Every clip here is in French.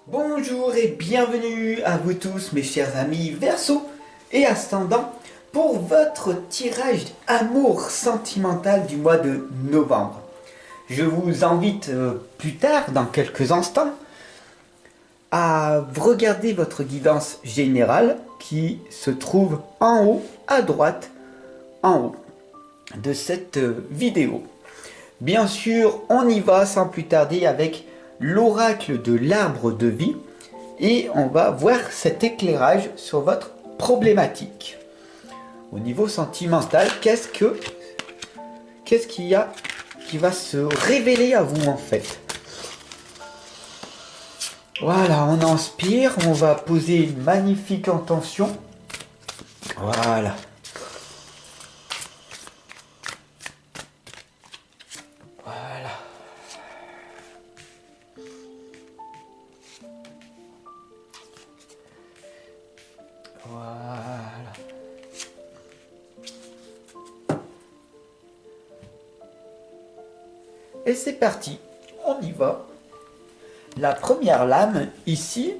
Bonjour et bienvenue à vous tous mes chers amis Verseau et Ascendant pour votre tirage amour sentimental du mois de novembre. Je vous invite plus tard, dans quelques instants, à regarder votre guidance générale qui se trouve en haut, à droite, en haut de cette vidéo. Bien sûr, on y va sans plus tarder avec l'oracle de l'arbre de vie et on va voir cet éclairage sur votre problématique. Au niveau sentimental, qu'est-ce qu'il y a qui va se révéler à vous en fait? Voilà, on inspire, on va poser une magnifique intention. Voilà. Voilà. Voilà. Et c'est parti, on y va. La première lame, ici,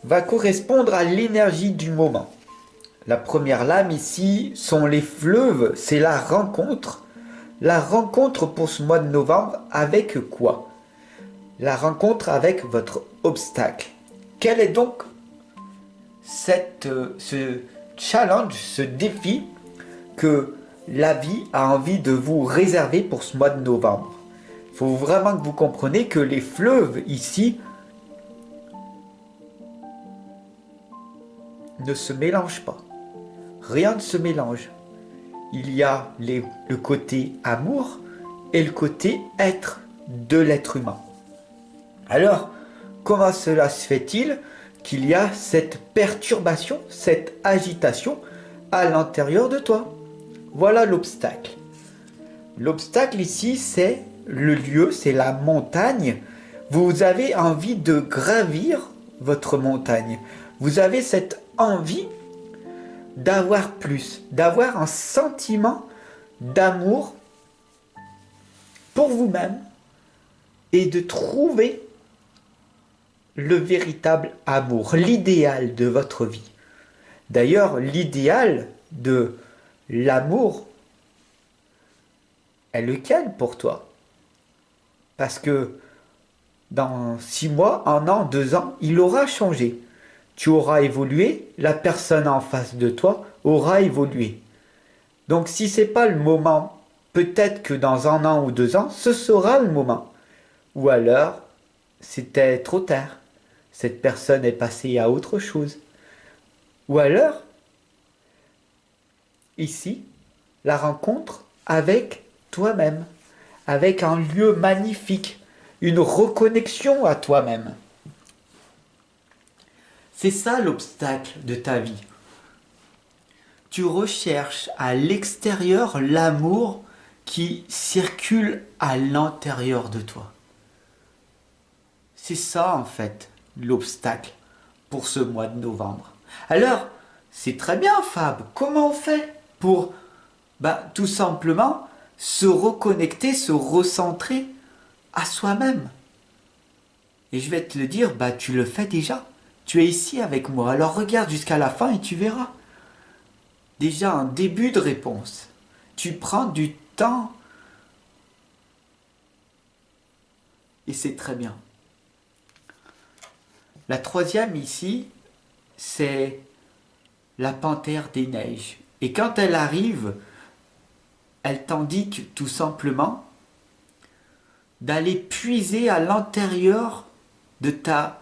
va correspondre à l'énergie du moment. La première lame, ici, sont les fleuves, c'est la rencontre. La rencontre pour ce mois de novembre avec quoi? La rencontre avec votre obstacle. Quel est donc ce challenge, ce défi que la vie a envie de vous réserver pour ce mois de novembre? Il faut vraiment que vous compreniez que les fleuves ici ne se mélangent pas. Rien ne se mélange. Il y a le côté amour et le côté être de l'être humain. Alors, comment cela se fait-il qu'il y a cette perturbation, cette agitation à l'intérieur de toi? Voilà l'obstacle. L'obstacle ici, c'est le lieu, c'est la montagne. Vous avez envie de gravir votre montagne. Vous avez cette envie d'avoir plus, d'avoir un sentiment d'amour pour vous-même et de trouver le véritable amour, l'idéal de votre vie. D'ailleurs, l'idéal de l'amour est lequel pour toi? Parce que dans 6 mois, 1 an, 2 ans, il aura changé. Tu auras évolué, la personne en face de toi aura évolué. Donc si ce n'est pas le moment, peut-être que dans 1 an ou 2 ans, ce sera le moment. Ou alors, c'était trop tard. Cette personne est passée à autre chose. Ou alors, ici, la rencontre avec toi-même, avec un lieu magnifique, une reconnexion à toi-même. C'est ça l'obstacle de ta vie. Tu recherches à l'extérieur l'amour qui circule à l'intérieur de toi. C'est ça en fait l'obstacle pour ce mois de novembre. Alors, c'est très bien Fab, comment on fait pour tout simplement se reconnecter, se recentrer à soi-même? Et je vais te le dire, tu le fais déjà. Tu es ici avec moi, alors regarde jusqu'à la fin et tu verras. Déjà un début de réponse. Tu prends du temps et c'est très bien. La troisième ici, c'est la panthère des neiges. Et quand elle arrive, elle t'indique tout simplement d'aller puiser à l'intérieur de ta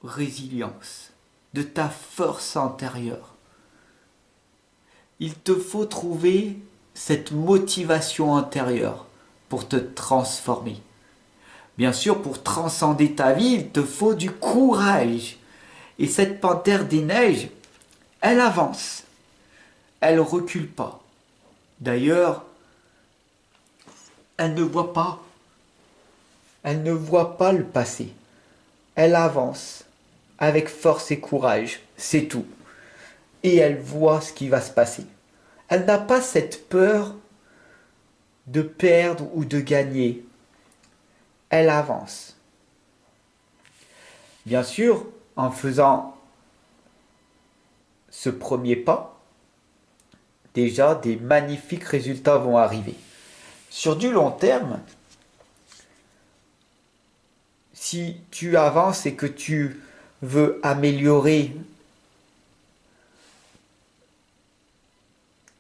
résilience, de ta force intérieure. Il te faut trouver cette motivation intérieure pour te transformer. Bien sûr, pour transcender ta vie, il te faut du courage. Et cette panthère des neiges, elle avance. Elle ne recule pas. D'ailleurs, elle ne voit pas. Elle ne voit pas le passé. Elle avance avec force et courage. C'est tout. Et elle voit ce qui va se passer. Elle n'a pas cette peur de perdre ou de gagner. elle avance. Bien sûr, en faisant ce premier pas, déjà des magnifiques résultats vont arriver. Sur du long terme, si tu avances et que tu veux améliorer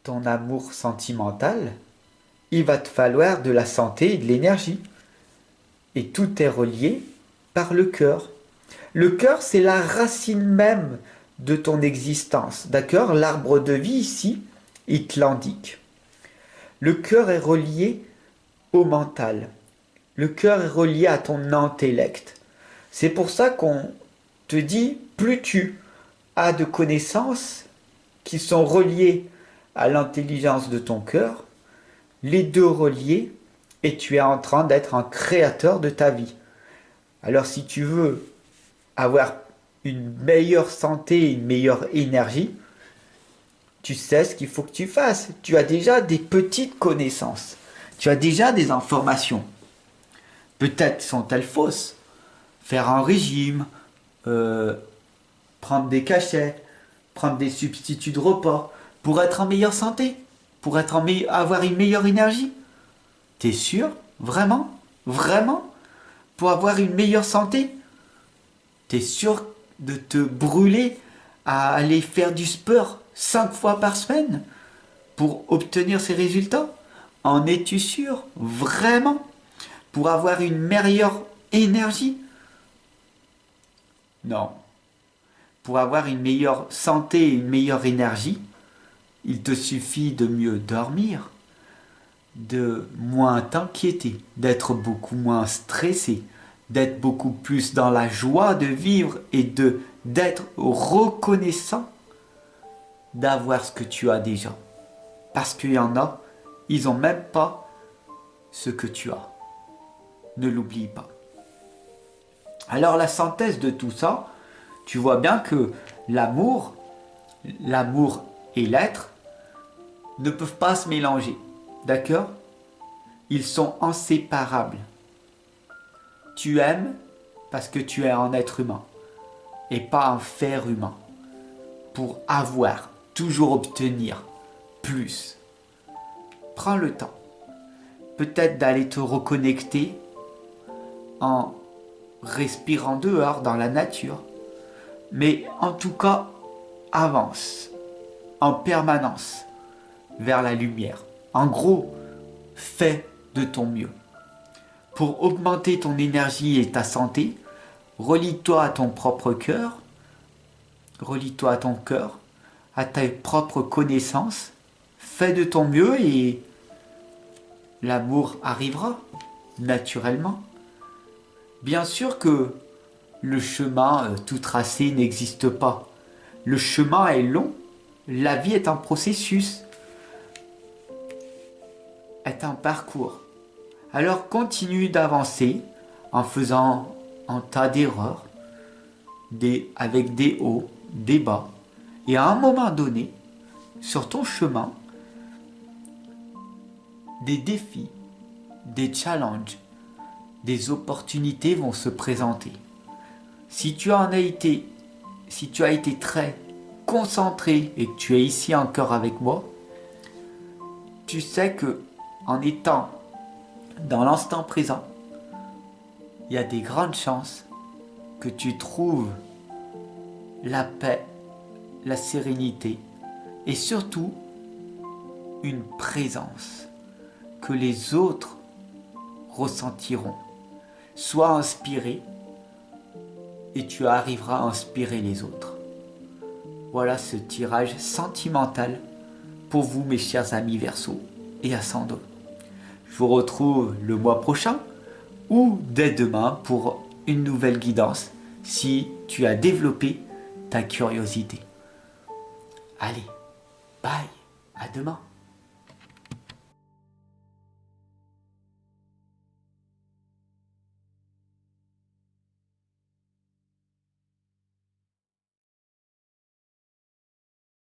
ton amour sentimental, il va te falloir de la santé et de l'énergie. Et tout est relié par le cœur. Le cœur, c'est la racine même de ton existence. D'accord? L'arbre de vie ici, il te l'indique. Le cœur est relié au mental. Le cœur est relié à ton intellect. C'est pour ça qu'on te dit, plus tu as de connaissances qui sont reliées à l'intelligence de ton cœur, les deux reliés, et tu es en train d'être un créateur de ta vie. Alors si tu veux avoir une meilleure santé, une meilleure énergie, tu sais ce qu'il faut que tu fasses. Tu as déjà des petites connaissances. Tu as déjà des informations. Peut-être sont-elles fausses. Faire un régime, prendre des cachets, prendre des substituts de repas pour être en meilleure santé, pour avoir une meilleure énergie. T'es sûr? Vraiment? Vraiment? Pour avoir une meilleure santé? T'es sûr de te brûler à aller faire du sport 5 fois par semaine pour obtenir ces résultats? En es-tu sûr? Vraiment? Pour avoir une meilleure énergie? Non. Pour avoir une meilleure santé et une meilleure énergie, il te suffit de mieux dormir, de moins t'inquiéter, d'être beaucoup moins stressé, d'être beaucoup plus dans la joie de vivre et d'être reconnaissant d'avoir ce que tu as déjà. Parce qu'il y en a, ils n'ont même pas ce que tu as. Ne l'oublie pas. Alors la synthèse de tout ça, tu vois bien que l'amour et l'être ne peuvent pas se mélanger. D'accord? Ils sont inséparables. Tu aimes parce que tu es un être humain et pas un faire humain. Pour avoir, toujours obtenir plus. Prends le temps. Peut-être d'aller te reconnecter en respirant dehors dans la nature. Mais en tout cas, avance en permanence vers la lumière. En gros, fais de ton mieux. Pour augmenter ton énergie et ta santé, relie-toi à ton propre cœur, relie-toi à ton cœur, à tes propres connaissances, fais de ton mieux et l'amour arrivera naturellement. Bien sûr que le chemin tout tracé n'existe pas. Le chemin est long, la vie est un processus, est un parcours. Alors continue d'avancer en faisant un tas d'erreurs, avec des hauts, des bas. Et à un moment donné, sur ton chemin, des défis, des challenges, des opportunités vont se présenter. Si tu as été très concentré et que tu es ici encore avec moi, tu sais que en étant dans l'instant présent, il y a des grandes chances que tu trouves la paix, la sérénité et surtout une présence que les autres ressentiront. Sois inspiré et tu arriveras à inspirer les autres. Voilà ce tirage sentimental pour vous, mes chers amis Verseau et Ascendant. Je vous retrouve le mois prochain ou dès demain pour une nouvelle guidance si tu as développé ta curiosité. Allez, bye, à demain.